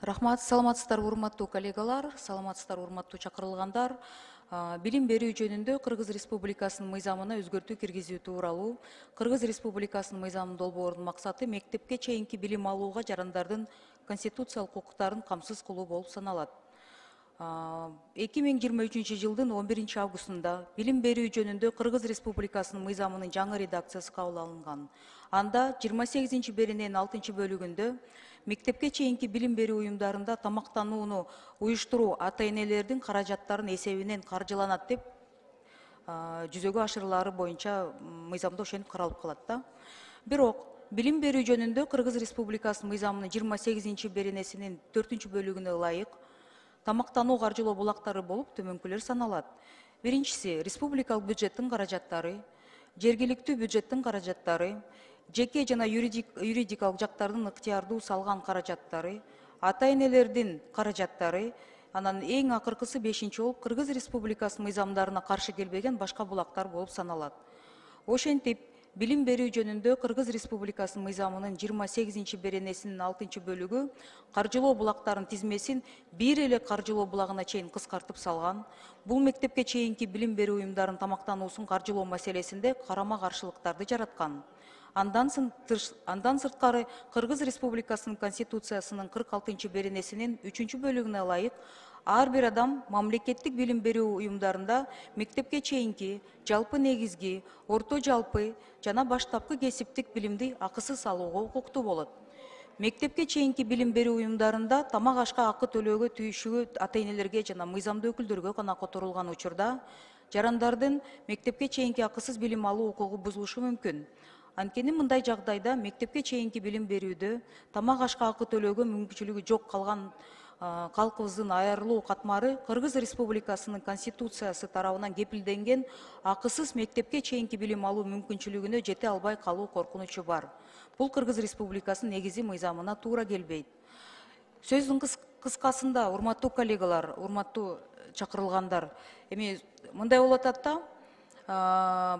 Рахмат, саламатсыздар урматтуу коллегалар, саламатсыздар урматтуу чакырылгандар. Билим берүү жөнүндө Кыргыз Республикасынын мыйзамына өзгөртүү киргизүү тууралуу Кыргыз Республикасынын мыйзамын долбоорунун максаты мектепке чейинки билим алууга жарандардын конституциялык укуктарын камсыз кылуу болуп саналат. 2023 жылдын 11 августунда билим берүү жөнүндө Кыргыз Республикасынын мыйзамынын жаңы редакциясы кабыл алынган. Анда 28 берененин 6 бөлүгүндө мектепке чейинки билим берүү уюмдарында тамактанууну уюштуруу ата-энелердин каражаттарын эсебинен каржыланат деп жүзөгө ашырылары боюнча мыйзамда ошентип каралып калат да. Бирок билим берүү жөнүндө Кыргыз Республикасынын мыйзамынын 28 беренесинин 4 бөлүгүнө ылайык тамактануу каржылоо булактары болуп төмөнкүлөр саналат. Биринчиси республикалык бюджеттин каражаттары, жергиликтүү бюджеттин каражаттары, жеке жана юридикалык жактардын ыктыярдуу салган каражаттары, ата-энелердин каражаттары, анан эң акыркысы 5 болуп Кыргыз Республикасынын мыйзамдарына каршы келбеген башка булактар болуп саналат. Ошентип, билим берүү жөнүндө Кыргыз Республикасынын мыйзамынын 28 беренесинин 6 бөлүгү каржылоо булактарынын тизмесин бир эле каржылоо булагына чейин кыскартып салган. Бул мектепке чейинки билим берүү уюмдарынын тамактануусун каржылоо маселесинде карама каршылыктарды жараткан. Андан сырткары Кыргыз Республикасынын Конституциясынын 46 беренесинин 3 бөлүгүнө ылайык ар бир адам мамлекеттик билим берүү уюмдарында мектепке чейинки, жалпы негизги, орто жалпы жана баштапкы кесиптик билимди акысыз алууга укуктуу болот. Мектепке чейинки билим берүү уюмдарында тамак ашка акы төлөөгө түйүшүгү ата-энелерге жана мыйзамдуу өкүлдөргө гана которулган учурда жарандардын мектепке чейинки акысыз билим алуу укугу бузулушу мүмкүн. Анткени мындай жагдайда мектепке чейинки билим берүүдө тамак ашка акы төлөөгө мүмкүнчүлүгү жок калган калкыбыздын айрылуу катмары Кыргыз Республикасынын Конституциясы тарабынан кепилденген акысыз мектепке чейинки билим алуу мүмкүнчүлүгүнө жете албай калуу коркунучу бар. Бул Кыргыз Республикасынын негизи мыйзамына туура келбейт. Сөздүн кыскасында, урматтуу коллегалар, урматтуу чакырылгандар, эми мындай болуп атат да,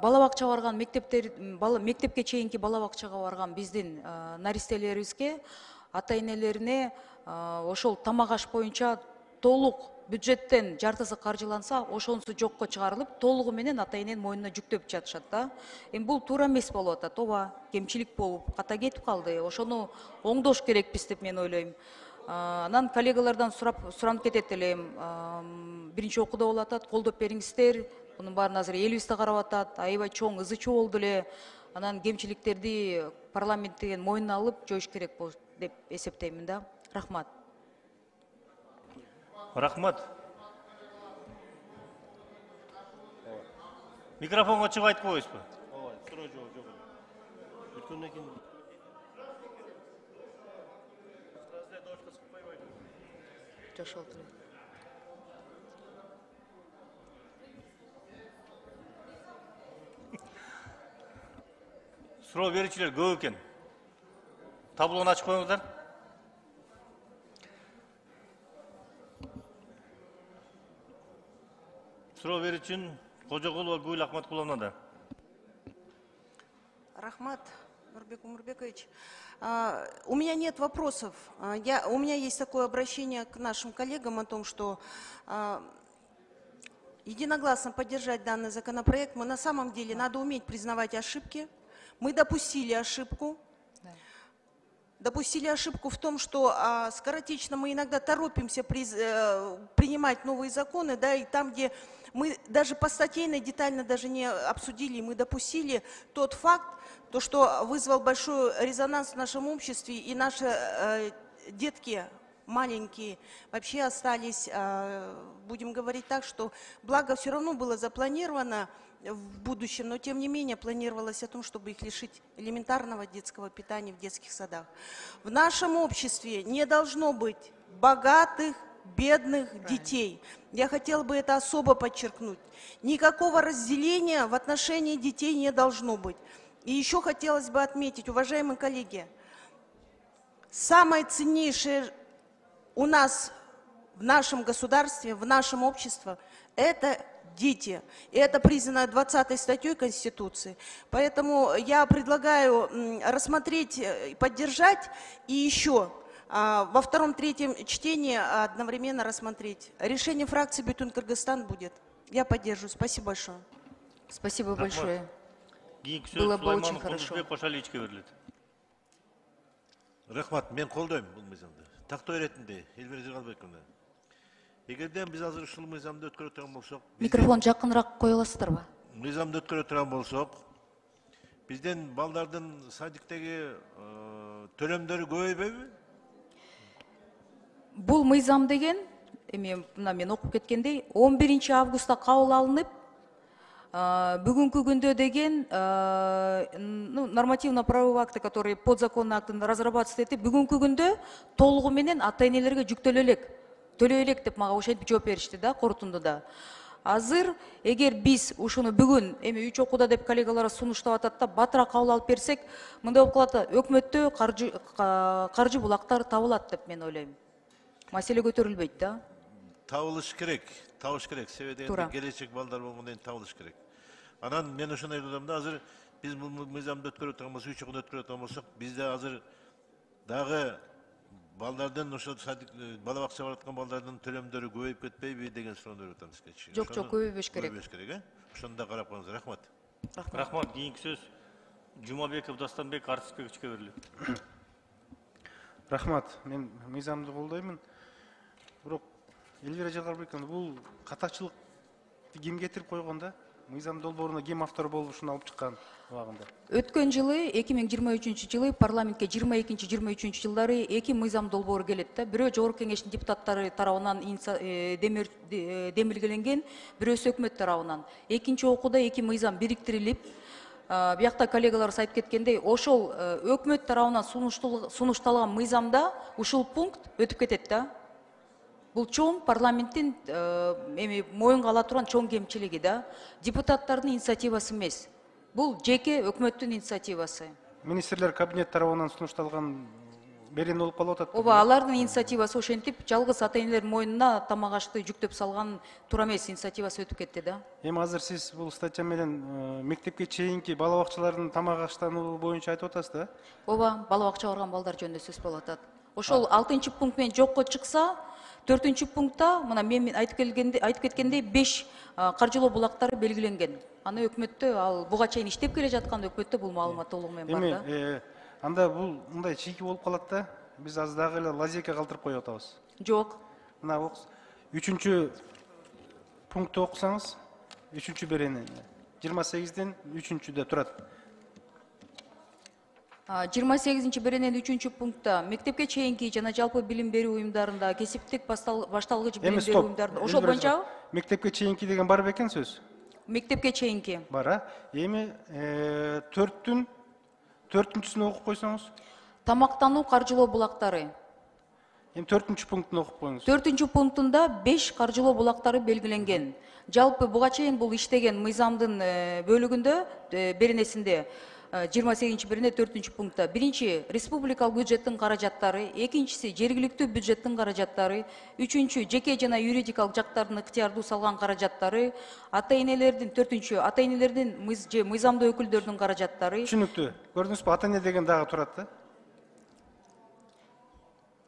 бала бакчага барган мектепке чейинки бала бакчага барган биздин наристелерибизге ата-энелерине ошол тамак аш боюнча толук бюджеттен жартысы каржыланса, ошонусу жокко чыгарылып, толугу менен ата-эненин мойнуна жүктөп жатышат да. Эми бул туура эмес болуп атат. Ооба, кемчилик болуп, ката кетип калды. Ошону оңдош керекпиз деп мен ойлойм. Анан коллегалардан суранып кетет элем. Биринчи окууда болуп атат, колдоп бериңиздер. Bunun баарын азыр элибиз да карап атат, аябай чоң ызы чуу болду эле. Анан кемчиликтерди парламенттен мойнуна алып жоюш керек болуп деп эсептеймин да. Рахмат. Рахмат. Микрофонго чыгып айтып коесузбу? Ооба, суроо жок. Бүткөндөн кийин Жашолтур. суроо берүүчүлөр көп экен. Таблону ачып коюңуздар. Суроо берүү үчүн Кожогулова Гүл Ахматкуловна да. Рахмат Нурбек Умурбекович. У меня нет вопросов. У меня есть такое обращение к нашим коллегам о том, что единогласно поддержать данный законопроект. Мы на самом деле надо уметь признавать ошибки. Мы допустили ошибку. Допустили ошибку в том, что скоротечно мы иногда торопимся принимать новые законы, да, и там, где мы даже по статейной детально даже не обсудили, мы допустили тот факт, то, что вызвал большой резонанс в нашем обществе, и наши детки маленькие вообще остались, будем говорить так, что благо все равно было запланировано в будущем, но тем не менее планировалось о том, чтобы их лишить элементарного детского питания в детских садах. В нашем обществе не должно быть богатых, бедных детей. Я хотела бы это особо подчеркнуть. Никакого разделения в отношении детей не должно быть. И еще хотелось бы отметить, уважаемые коллеги, самое ценнейшее у нас в нашем государстве, в нашем обществе, это дети. И это признано 20 статьей Конституции. Поэтому я предлагаю рассмотреть, поддержать и еще Во втором, третьем чтении одновременно рассмотреть. Решение фракции Бютун Кыргызстан будет. Я поддерживаю. Спасибо большое. Спасибо большое. Кийинки сөз Было бы очень Сулайманов хорошо. Кудусбек Кошаличке берилет. Рахмат, мен колдойм бул мыйзамды. Тактоо иретинде, Эльвира Жыгалбековна. Эгерден биз азыр ушул мыйзамды өткөрө турган болсок, Микрофон жакыныраак кое аласыздарбы? мыйзамды өткөрө турган болсок, бизден балдардын садиктеги төлөмдөрү көбөйбөйбү? Бул мыйзам деген, мына мен окуп кеткендей, 11 августта кабыл алынып, бүгүнкү күндө деген нормативно-правовые акты, которые подзаконный актын разрабатывать этип, бүгүнкү күндө толугу менен ата-энелерге жүктөлө элек, төлөй элек деп мага ошентип жооп беришти да, корутундуда. Азыр эгер биз ушуну бүгүн эми 3 окууда деп коллегалар сунуштап атат да, батыраак кабыл алып берсек, мындай болуп калат, өкмөттө каржы булактар табылат деп мен ойлойм. Маселе көтөрүлбөйт да. Табылыш керек, себеби дегенде келечек балдар болгондон кийин табылыш керек. Анан мен ошону ойлодум да, азыр биз бул мыйзамды өткөрө турган болсок, 3 окууда өткөрө турган болсок, бизде азыр дагы балдардын ошо бала бакчага бараткан балдардын төлөмдөрү көбөйүп кетпейби деген суроону берип атам сизге. Жок, көбөйбөш керек. Көбөйбөш керек, ошону да карап коюңуз. Рахмат. Рахмат. Кийинки сөз Жумабеков Дастанбек Артисбековичке берилет. Рахмат, мен мыйзамды колдоймун. Бирок Эльвира Жыгалбековна, бул катачылыкты ким кетирип койгон да? Мыйзам долбооруна ким автор болуп ушуну алып чыккан убагында? Өткөн жылы 2023 жылы парламентке 22-23 жылдары 2 мыйзам долбоору келет да. Бирөө жогорку кеңештин депутаттары тарабынан демилгеленген, бирөөсү өкмөт тарабынан. Экинчи окууда 2 мыйзам бириктирилип, биякта коллегаларыбыз айтып кеткендей, ошол өкмөт тарабынан сунушталган мыйзамда ушул пункт өтүп кетет да. Бул чоң парламенттин моюнга ала турган чоң кемчилиги да. Депутаттардын инициативасы эмес. Бул жеке өкмөттүн инициативасы. Министрлер кабинет тарабынан сунушталган берен болуп калып атат. Ооба, алардын инициативасы ошентип, жалгыз ата-энелер моюнуна тамак ашты жүктөп салган туура эмес, инициативасы өтүп кетти да. Эми азыр сиз бул статья менен мектепке чейинки бала бакчалардын тамак аштануу боюнча айтып атасыз да? Ооба, бала бакчага барган балдар жөнүндө сөз болуп атат. Ошол 6 пункт менен жокко чыкса, 4 пунктта мына мен айтып кеткендей 5 каржылоо булактары белгиленген. Аны өкмөттө ал буга чейин иштеп келе жаткан өкмөттө бул маалымат толугу менен бар да. Эми анда бул мындай чийки болуп калат да. Биз аз дагы эле лазейка калтырып коюп атабыз. Жок. Мына 3 пунктты окусаңыз, 3 берени 28ден 3-де турат. 28 беренен 3 пунктта мектепке чейинки жана жалпы билим берүү уюмдарында, кесиптик башталгыч билим берүү уюмдарында, ошол боюнча мектепке чейинки деген бар бекен сөз? Мектепке чейинки. Бар, эми 4-сүнү окуп койсоңуз? Тамактануу каржылоо булактары. Эми 4 пунктун окуп коюңуз. 4 пунктунда 5 каржылоо булактары белгиленген. Жалпы буга чейин бул иштеген мыйзамдын бөлүгүндө, беренесинде 28 берене 4 пунктта. Биринчи республикалык бюджеттин каражаттары, экинчиси жергиликтүү бюджеттин каражаттары, үчүнчү жеке жана юридикалык жактардын ыктыярдуу салган каражаттары, ата-энелердин, 4-чү ата-энелердин же мыйзамдуу өкүлдөрдүн каражаттары. Түшүнүктүү. Көрдүңүзбү, ата-эне деген дагы турат да.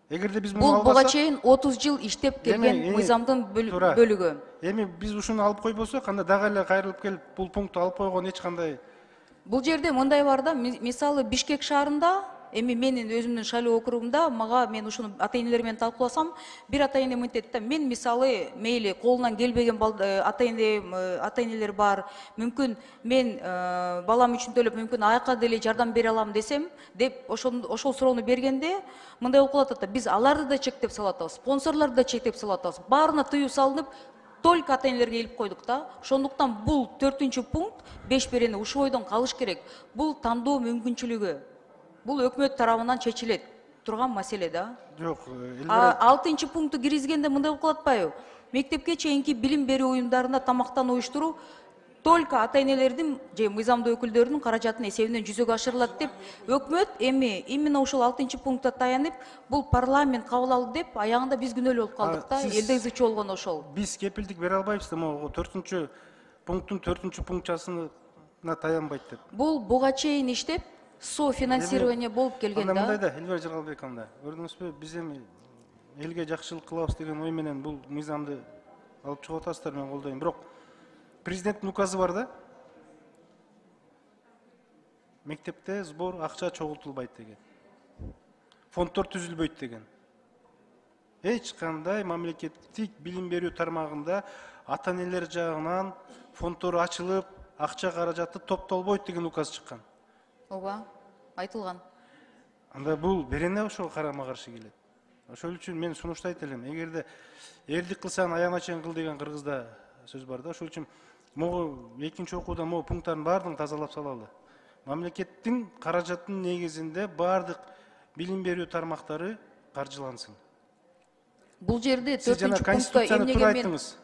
Эгерде биз муну албасак, буга чейин 30 жыл иштеп келген мыйзамдын бөлүгү. Эми биз ушуну алып койбосок, анда дагы эле кайрылып келип бул пункту алып койгон эч кандай. Бул жерде мындай бар да, мисалы Бишкек шаарында, эми менин өзүмдүн шайлоо округумда, мен ушуну ата-энелер менен талкууласам, бир ата-эне мынтет да, мен мисалы мейли колунан келбеген ата-энелер бар, мүмкүн мен балам үчүн төлөп, мүмкүн аяка деле жардам бере алам десем, деп ошол суроону бергенде, мындай болуп калат да, биз аларды да чектеп салып атабыз, спонсорлорду да чектеп салып атабыз, баарына тыюу салынып, только ата-энелерге илип койдук да. Ошондуктан бул 4 пункт 5 берени ушул ойдон калыш керек. Бул тандоо мүмкүнчүлүгү. Бул өкмөт тарабынан чечилет турган маселе да. Жок, 6 пункту киргизгенде мындай болуп калат атпайбы? Мектепке чейинки билим берүү уюмдарында тамактануу уюштуруу только ата-энелердин же мыйзамдуу өкүлдөрдүн каражатынын эсебинен жүзөгө ашырылат деп өкмөт эми именно ушул 6 пунктта таянып, бул парламент кабыл алды деп аягында биз күнөөлүү болуп калдык да, элде ызычуу болгон ошол. Биз кепилдик бере албайбыз да, могу 4 пункттун 4 пунктчасына таянбайт деп. Бул буга чейин иштеп, софинансирование болуп келген Анда мындай да. да, Эльвира Жаргалбековна, көрдүңүзбү, биз эми элге жакшылык кылабыз деген ой менен бул мыйзамды алып чыгып атасыздар, мен колдойм. Бирок президенттин указы бар да. Мектепте сбор акча чогултулбайт деген. Фонддор түзүлбөйт деген. Эч кандай мамлекеттик билим берүү тармагында ата-энелер жагынан фонддор ачылып, акча каражаты топтолбойт деген указ чыккан. Ооба, айтылган. Анда бул берене ошого карама каршы келет. Ошол үчүн мен сунуштайт элем. Эгерде эрдик кылсаң аяна чейин кыл деген кыргызда сөз бар да. Ошол үчүн могу экинчи окууда могу пункттардын баардыгын тазалап салалы. Мамлекеттин каражатынын негизинде баардык билим берүү тармактары каржылансын. Бул жерде Сиз жана 4-пунктта конституцияны эмнеге туура мен айттыңыз.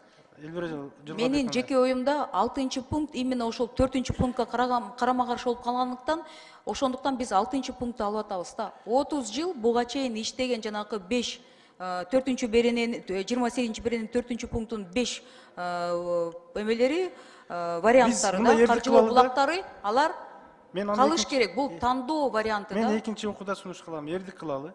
Эльвира Жаргалбековна. менин жеке оюмда 6-пункт именно ошол 4-пунктка карама каршы болуп калгандыктан, ошондуктан биз 6-пунктты алып атабыз да. 30 жыл буга чейин иштеген жанагы 5 4-беренен 28-беренен 4-пунктун 5 эмелери варианттары да, каржылоо булактары, алар калыш керек. Бул тандоо варианты да. Мен экинчи окууда сунуш кылам, эрдик кылалы.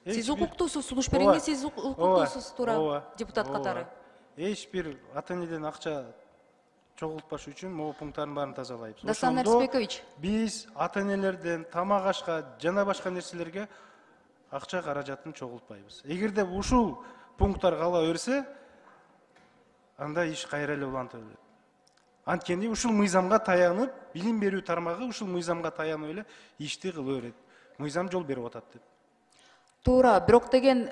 Сиз укуктуусуз, сунуш бергенде сиз укуктуусуз туура депутат катары. Эч бир ата-энеден акча чогултпаш үчүн могу пункттардын баарын тазалайбыз. Дасан Арсбекович, Биз ата-энелерден тамак ашка жана башка нерселерге акча каражатын чогултпайбыз. Эгерде ушул пункттар кала берсе, анда иш кайра эле уланта берет. Анткени ушул мыйзамга таянып, билим берүү тармагы ушул мыйзамга таянып эле ишти кыла берет. Мыйзам жол берип атат деп. туура, бирок деген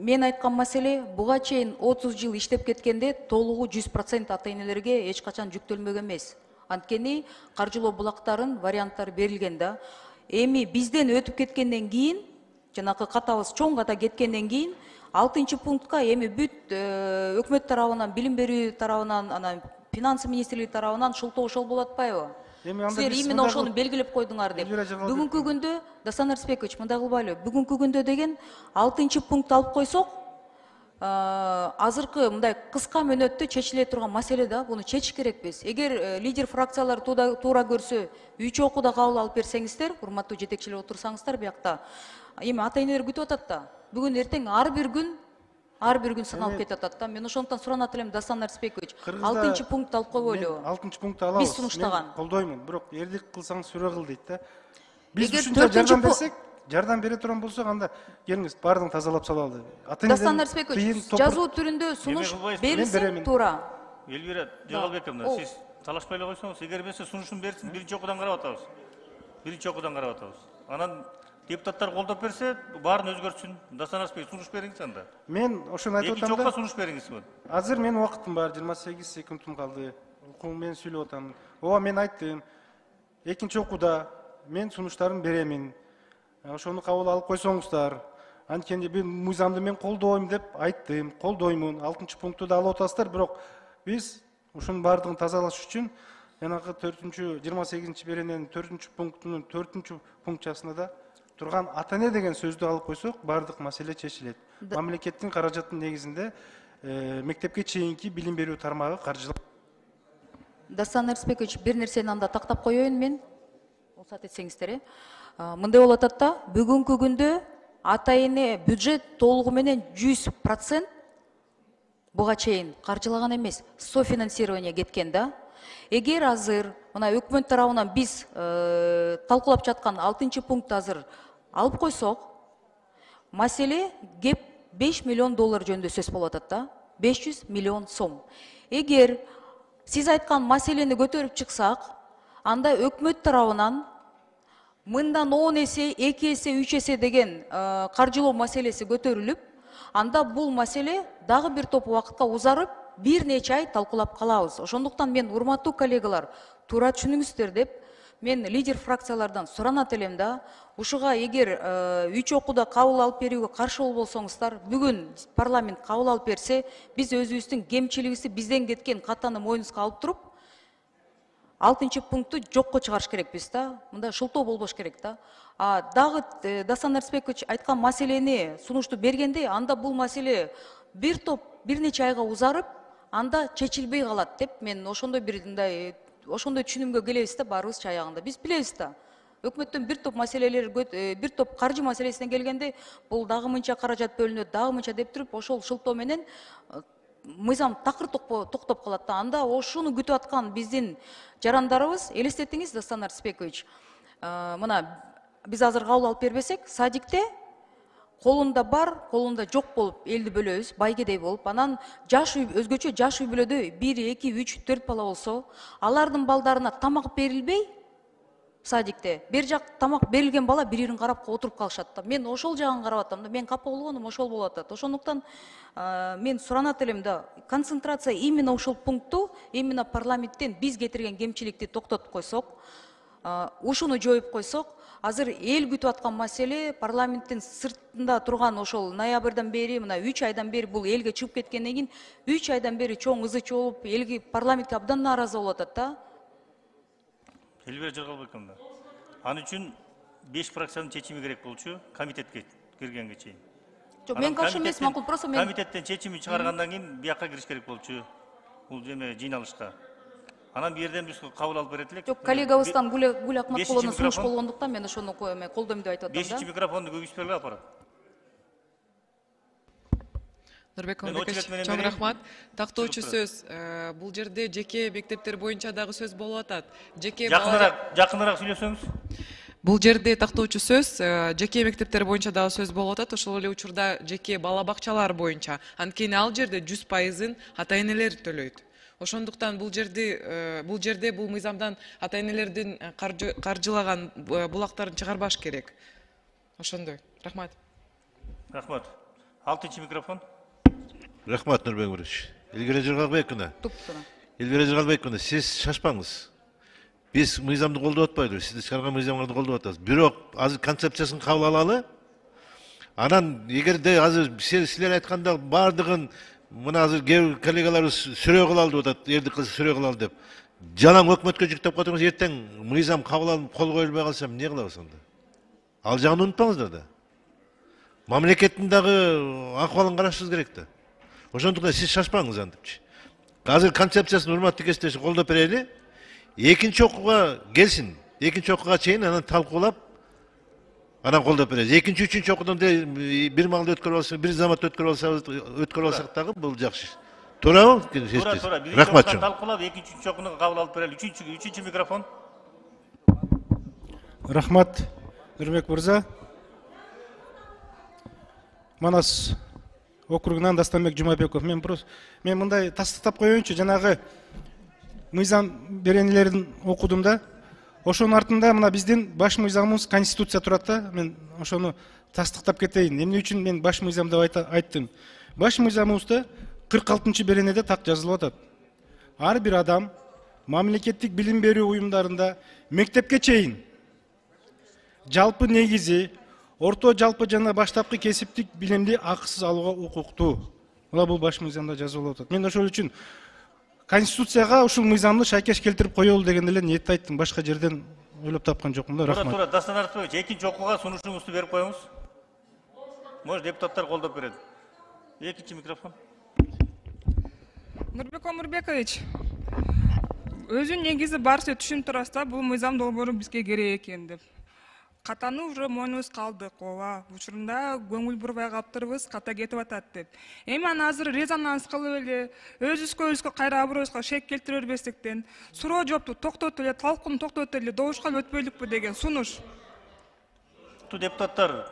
мен айткан маселе буга чейин 30 жыл иштеп кеткенде толугу 100% ата-энелерге эч качан жүктөлмөгөн эмес. Анткени каржылоо булактарын варианттары берилген да. Эми бизден өтүп кеткенден кийин, жанакы катабыз чоң ката кеткенден кийин 6-пунктка эми бүт өкмөт тарабынан, билим берүү тарабынан, анан финансы министрлиги тарабынан шултоо ошол болуп атпайбы? Силер именно ошону белгилеп койдуңар деп. Бүгүнкү күндө, Дасан Арсбекович, мындай кылбайлы. Бүгүнкү күндө деген 6-пункт алып койсок, азыркы мындай кыска мөөнөттө чечиле турган маселе да, буну чечиш керекпиз. Эгер лидер фракциялар туура көрсө, 3 окууда кабыл алып берсеңиздер, урматтуу жетекчилер отурсаңыздар биякта. Эми ата-энелер күтүп атат да. Бүгүн эртең ар бир күн сыналып кетип атат да. Мен ошондуктан суранат элем, Дасан Арсбекович, 6-пункт алып койбойлу. 6-пунктты алабыз. Биз сунуштаган. Мен колдоймун, бирок эрдик кылсаң сүрө кыл дейт да. Биз Эгер ушунча жардам 4-пункт берсек, жардам бере турган болсок, анда келиңиз, баардыгын тазалап салалы. Дасан Арсбекович, жазуу түрүндө сунуш берилсин туура. Эльвира Жаргалбековна, сиз талашпай эле койсоңуз, эгер эмесе сунушун берсин, биринчи окуудан карап атабыз. Биринчи окуудан карап атабыз. Анан депутаттар колдоп берсе, баарын өзгөртсүн. Дасан Арсбекович, сунуш бериңиз анда. Мен ошону айтып Экинчи атам окууга да. сунуш бериңиз. Азыр менин убактым бар, 28 секундум калды. Мен сүйлөп атам. Ооба, мен айттым. Экинчи окууда мен сунуштарын беремин. Ошону кабыл алып койсоңуздар. Анткени бир мыйзамды мен колдойм деп айттым, колдоймун. 6-пунктты да алып атасыздар, бирок биз ушунун баардыгын тазалаш үчүн жанагы 28-беренен 4-пунктунун 4-пунктчасына да турган ата-эне деген сөздү алып койсок, баардык маселе чечилет. Мамлекеттин каражатынын негизинде мектепке чейинки билим берүү тармагы каржыланат. Дасан Арсбекович, бир нерсени анда тактап коеюн мен. Уруксат этсеңиздер. Мындай болуп атат да, бүгүнкү күндө ата-эне бюджет толугу менен 100% буга чейин каржылаган эмес, софинансирование кеткен да. Эгер азыр мына өкмөт тарабынан биз талкуулап жаткан 6-пунктты азыр алып койсок, маселе кеп $5 миллион жөнүндө сөз болуп атат да. 500 миллион сом. Эгер сиз айткан маселени көтөрүп чыксак, анда өкмөт тарабынан мындан 10 эсе, 2 эсе, 3 эсе деген каржылоо маселеси көтөрүлүп, анда бул маселе дагы бир топ убакытка узарып, бир нече ай талкуулап калабыз. Ошондуктан мен, урматтуу коллегалар, туура түшүнүңүздөр деп, мен лидер фракциялардан суранат элем да, ушуга эгер 3 окууда кабыл алып берүүгө каршы болсоңуздар, бүгүн парламент кабыл алып берсе, биз өзүбүздүн кемчилигибизди, бизден кеткен катаны мойнубузга алып туруп, 6-пунктты жокко чыгарыш керекпиз да. Мында шултоо болбош керек да. Дагы Дасан Арсбекович айткан маселени сунушту бергенде, анда бул маселе бир нече айга узарып, анда чечилбей калат деп, мен ошондой бир мындай ошондой түшүнүмгө келебиз да баарыбыз чаягында. Биз билебиз да. Өкмөттөн бир топ маселелер, бир топ каржы маселесине келгенде, бул дагы мынча каражат бөлүнөт, дагы мынча деп туруп, ошол шылтоо менен мыйзам такыр токтоп калат да. Анда ошону күтүп аткан биздин жарандарыбыз, элестетиңиз, Дастан Арсбекович, мына биз азыр кабыл алып бербесек, садикте колунда бар, колунда жок болуп элди бөлөбүз, байгедей болуп, анан жаш үй, өзгөчө жаш үй бүлөдө 1, 2, 3, 4 бала болсо, алардын балдарына тамак берилбей, садикте бер жак тамак берилген бала бирин карап отуруп калышат да. Мен ошол жагын карап атам да, мен капа болгонум ошол болуп атат. Ошондуктан мен суранат элем да, концентрация именно ушул пунктту, именно парламенттен биз кетирген кемчиликти токтотуп койсок, ушуну жоюп койсок, азыр эл күтүп аткан маселе парламенттин сыртында турган ошол ноябрдан бери, мына 3 айдан бери бул элге чыгып кеткенден кийин 3 айдан бери чоң ызы чогулуп, элге парламентке абдан нааразы болуп атат да. Элбер Жыргалбековна, аны үчүн 5 фракциянын чечими керек болчу, комитетке киргенге чейин. Жок, мен каршы эмес, макул, просто мен комитеттен чечими чыгаргандан кийин бияка кириш керек болчу. Бул эме жыйналышка. Анан бу жерден биз кабыл алып берет элек. жок, коллегабыздан Гүл Акматкуловна сунуш болгондуктан мен ошону колдойм деп айтып атам да. 5-чи микрофонду көгүзүп бергиле апарат. Нурбек Омарбекович, чоң рахмат. Тактоочу сөз. Бул жерде жеке мектептер боюнча дагы сөз болуп атат. Жакыныраак сүйлөсөңүз. Бул жерде тактоочу сөз, жеке мектептер боюнча дагы сөз болуп атат. Ошол эле учурда жеке бала бакчалар боюнча. Анткени ал жерде 100%-ын ата-энелер төлөйт. Ошондуктан бул жерде бул мыйзамдан ата-энелердин каржылаган булактарын чыгарбаш керек. Ошондой. Рахмат. Рахмат. 6-чы микрофон. Рахмат, Нурбек Мурович. Элбер Жыргалбековна. Элбер Жыргалбековна, сиз шашпаңыз. Биз мыйзамды колдоп атпайбыз, сиз чыгарган мыйзамдарды колдоп атасыз. Бирок азыр концепциясын кабыл алалы. Анан эгерде азыр силер айтканда бардыгын мына азыр кээ коллегаларыбыз сүрөө кыла алды деп атат, эрди кыз сүрөө кыла алды деп. Жалаң өкмөткө жүктөп койдуңуз, эртең мыйзам кабыл алынып кол коюлбай калса эмне кылабыз анда? Ал жагын унутпаңыздар да. Мамлекеттин дагы акыбалын карашыбыз керек да. Ошондуктан сиз шашпаңыз антипчи. Азыр концепциясын урматтуу кесиптешим колдоп берели. Экинчи окууга келсин. Экинчи окууга чейин анан талкуулап анан колдоп беребиз. Экинчи, үчүнчү окуудан бир маалда өткөрүп алсак, бир заматта өткөрүп алсак дагы бул жакшы. Туурабы? Туура. Рахмат чоң. Талкуулап экинчи, үчүнчү окууну кабыл алып берели. Үчүнчү микрофон. Рахмат, Нурбек мырза. Манас округунан Дастанбек Жумабеков. Мен мындай тастыктап коеюнчу, жанагы мыйзам беренелерин окудум да. Ошонун артында мына биздин баш мыйзамыбыз конституция турат да. Мен ошону тастыктап кетейин. Эмне үчүн мен баш мыйзам деп айттым? Баш мыйзамыбызда 46-чы беренеде так жазылып атат. Ар бир адам мамлекеттик билим берүү уюмдарында мектепке чейин жалпы негизи, орто жалпы жана баштапкы кесиптик билимди акысыз алууга укуктуу. Мына бул баш мыйзамда жазылып атат. Мен ошол үчүн Конституцияга ушул мыйзамды шайкеш келтирип коелу деген эле ниетте айттым. Башка жерден ойлоп тапкан жокмун да. Рахмат. Туура, Дастан Арсбекович, экинчи окууга сунушуңузду берип коюңуз. Может, депутаттар колдоп берет. Экинчи микрофон. Нурбек Омарбекович, өзү негизи барча түшүнүп турасыз да, бул мыйзам долбоору бизге керек экен деп. Катаны уже мойнубуз калдык, ооба. Учурунда көңүл бурбай калыптырбыз, ката кетип атат деп. Эми аны азыр резонанс кылып эле, өзүбүзгө кайра аброюбузга шек келтире бербестиктен, суроо жоопту токтотуп эле, талкууну токтотуп эле, добушка өтпөйлүкпү деген сунуш. Депутаттар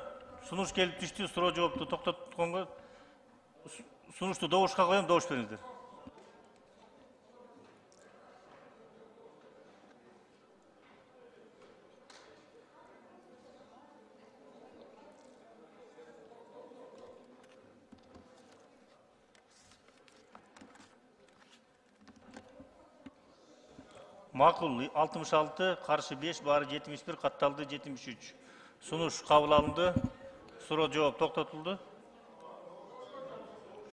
сунуш келип түштү, суроо жоопту токтотконго сунушту добушка коем, добуш бериңиздер. Макул 66, каршы 5, баары 71, катталды 73. Сунуш кабыл алынды. Суроо жооп токтотулду.